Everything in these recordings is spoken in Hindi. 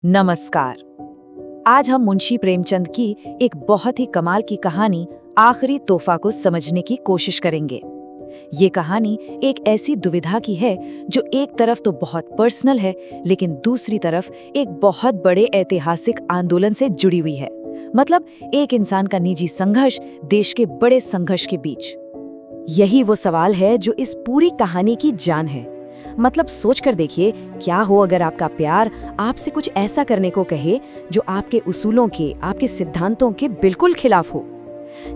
नमस्कार। आज हम मुंशी प्रेमचंद की एक बहुत ही कमाल की कहानी आखिरी तोहफा को समझने की कोशिश करेंगे। ये कहानी एक ऐसी दुविधा की है जो एक तरफ तो बहुत पर्सनल है, लेकिन दूसरी तरफ एक बहुत बड़े ऐतिहासिक आंदोलन से जुड़ी हुई है। मतलब एक इंसान का निजी संघर्ष देश के बड़े संघर्ष के बीच। यही वो सवाल है जो इस पूरी कहानी की जान है। मतलब सोच कर देखिए, क्या हो अगर आपका प्यार आपसे कुछ ऐसा करने को कहे जो आपके उसूलों के, आपके सिद्धांतों के बिल्कुल खिलाफ हो।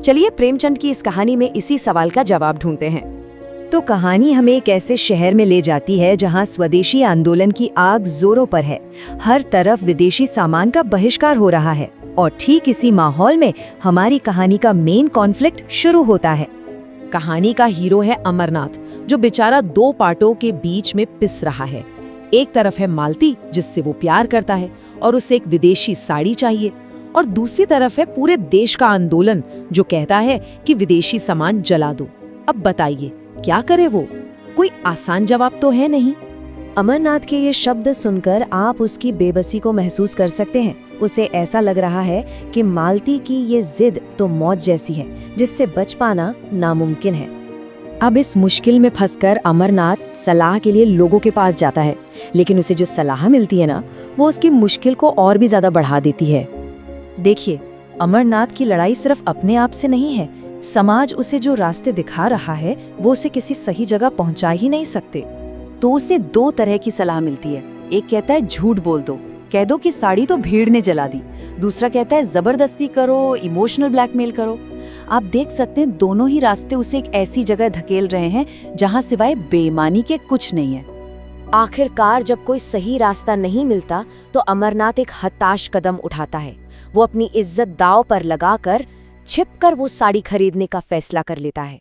चलिए प्रेमचंद की इस कहानी में इसी सवाल का जवाब ढूंढते हैं। तो कहानी हमें एक ऐसे शहर में ले जाती है जहां स्वदेशी आंदोलन की आग जोरों पर है। हर तरफ विदेशी सामान का बहिष्कार हो रहा है और ठीक इसी माहौल में हमारी कहानी का मेन कॉन्फ्लिक्ट शुरू होता है। कहानी का हीरो है अमरनाथ, जो बेचारा दो पार्टों के बीच में पिस रहा है। एक तरफ है मालती, जिससे वो प्यार करता है और उसे एक विदेशी साड़ी चाहिए, और दूसरी तरफ है पूरे देश का आंदोलन जो कहता है कि विदेशी सामान जला दो। अब बताइए क्या करे वो? कोई आसान जवाब तो है नहीं। अमरनाथ के ये शब्द सुनकर आप उसकी बेबसी को महसूस कर सकते हैं। उसे ऐसा लग रहा है कि मालती की ये जिद तो मौत जैसी है, जिससे बच पाना नामुमकिन है। अब इस मुश्किल में फंसकर अमरनाथ सलाह के लिए लोगों के पास जाता है, लेकिन उसे जो सलाह मिलती है ना, वो उसकी मुश्किल को और भी ज्यादा बढ़ा देती है। देखिए, अमरनाथ की लड़ाई सिर्फ अपने आप से नहीं है। समाज उसे जो रास्ते दिखा रहा है वो उसे किसी सही जगह पहुंचा ही नहीं सकते। तो उसे दो तरह की सलाह मिलती है। एक कहता है झूठ बोल दो, कह दो कि साड़ी तो भीड़ ने जला दी। दूसरा कहता है जबरदस्ती करो, इमोशनल ब्लैकमेल करो। आप देख सकते हैं दोनों ही रास्ते उसे एक ऐसी जगह धकेल रहे हैं जहां सिवाय बेईमानी के कुछ नहीं है। आखिरकार जब कोई सही रास्ता नहीं मिलता तो अमरनाथ एक हताश कदम उठाता है। वो अपनी इज्जत दांव पर लगाकर छिपकर वो साड़ी खरीदने का फैसला कर लेता है।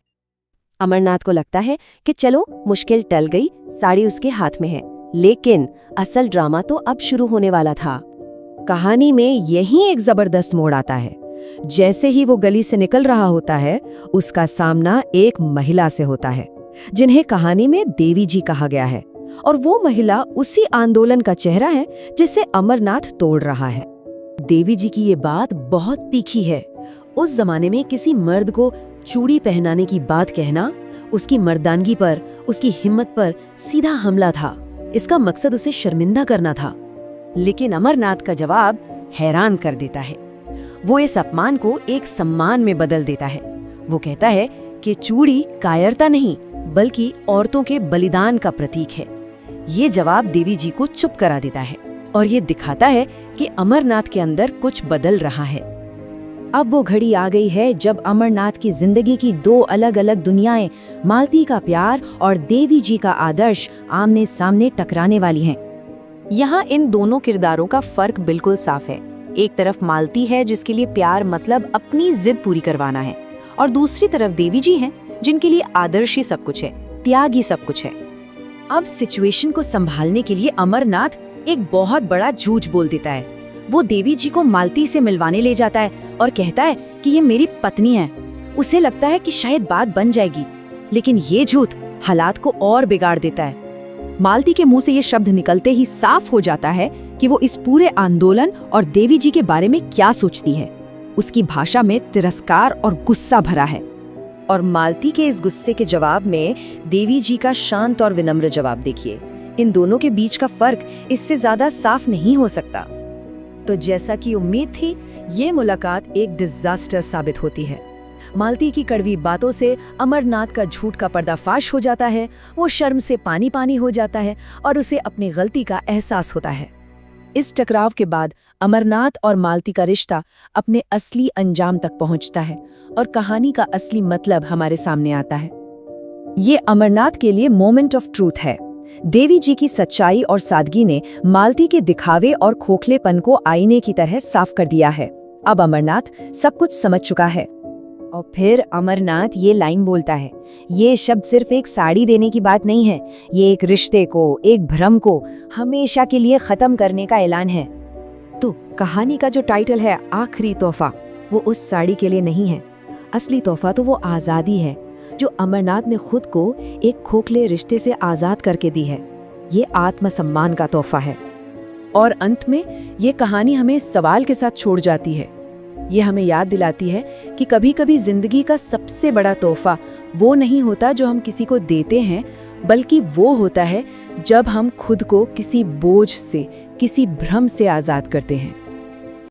अमरनाथ को लगता है कि चलो मुश्किल टल गई, साड़ी उसके हाथ में है। लेकिन असल ड्रामा तो अब शुरू होने वाला था। कहानी में यही एक जबरदस्त मोड़ आता है। जैसे ही वो गली से निकल रहा होता है, उसका सामना एक महिला से होता है जिन्हें कहानी में देवी जी कहा गया है, और वो महिला उसी आंदोलन का चेहरा है जिसे अमरनाथ तोड़ रहा है। देवी जी की ये बात बहुत तीखी है। उस जमाने में किसी मर्द को चूड़ी पहनाने की बात कहना उसकी मर्दानगी पर, उसकी हिम्मत पर सीधा हमला था। इसका मकसद उसे शर्मिंदा करना था। लेकिन अमरनाथ का जवाब हैरान कर देता है। वो इस अपमान को एक सम्मान में बदल देता है। वो कहता है कि चूड़ी कायरता नहीं, बल्कि औरतों के बलिदान का प्रतीक है। ये जवाब देवी जी को चुप करा देता है और ये दिखाता है कि अमरनाथ के अंदर कुछ बदल रहा है। अब वो घड़ी आ गई है जब अमरनाथ की जिंदगी की दो अलग अलग दुनियाएं, मालती का प्यार और देवी जी का आदर्श, आमने सामने टकराने वाली हैं। यहाँ इन दोनों किरदारों का फर्क बिल्कुल साफ है। एक तरफ मालती है जिसके लिए प्यार मतलब अपनी जिद पूरी करवाना है, और दूसरी तरफ देवी जी हैं जिनके लिए आदर्श ही सब कुछ है, त्याग ही सब कुछ है। अब सिचुएशन को संभालने के लिए अमरनाथ एक बहुत बड़ा झूठ बोल देता है। वो देवी जी को मालती से मिलवाने ले जाता है और कहता है कि ये मेरी पत्नी है। उसे लगता है कि शायद बात बन जाएगी, लेकिन ये झूठ हालात को और बिगाड़ देता है। मालती के मुंह से ये शब्द निकलते ही साफ हो जाता है कि वो इस पूरे आंदोलन और देवी जी के बारे में क्या सोचती है। उसकी भाषा में तिरस्कार और गुस्सा भरा है, और मालती के इस गुस्से के जवाब में देवी जी का शांत और विनम्र जवाब देखिए। इन दोनों के बीच का फर्क इससे ज्यादा साफ नहीं हो सकता। तो जैसा कि उम्मीद थी, ये मुलाकात एक डिजास्टर साबित होती है। मालती की कड़वी बातों से अमरनाथ का झूठ का पर्दाफाश हो जाता है। वो शर्म से पानी पानी हो जाता है और उसे अपनी गलती का एहसास होता है। इस टकराव के बाद अमरनाथ और मालती का रिश्ता अपने असली अंजाम तक पहुंचता है और कहानी का असली मतलब हमारे सामने आता है। ये अमरनाथ के लिए मोमेंट ऑफ ट्रूथ है। देवी जी की सच्चाई और सादगी ने मालती के दिखावे और खोखलेपन को आईने की तरह साफ कर दिया है। अब अमरनाथ सब कुछ समझ चुका है। और फिर अमरनाथ ये लाइन बोलता है, ये शब्द सिर्फ एक साड़ी देने की बात नहीं है, ये एक रिश्ते को, एक भ्रम को हमेशा के लिए खत्म करने का ऐलान है। तो कहानी का जो टाइटल है आखिरी तोहफा, वो उस साड़ी के लिए नहीं है। असली तोहफा तो वो आज़ादी है जो अमरनाथ ने खुद को एक खोखले रिश्ते से आज़ाद करके दी है। ये आत्मसम्मान का तोहफा है। और अंत में ये कहानी हमें इस सवाल के साथ छोड़ जाती है। ये हमें याद दिलाती है कि कभी-कभी जिंदगी का सबसे बड़ा तोहफा वो नहीं होता जो हम किसी को देते हैं, बल्कि वो होता है जब हम खुद को किसी बोझ से, किसी भ्रम से आज़ाद करते हैं।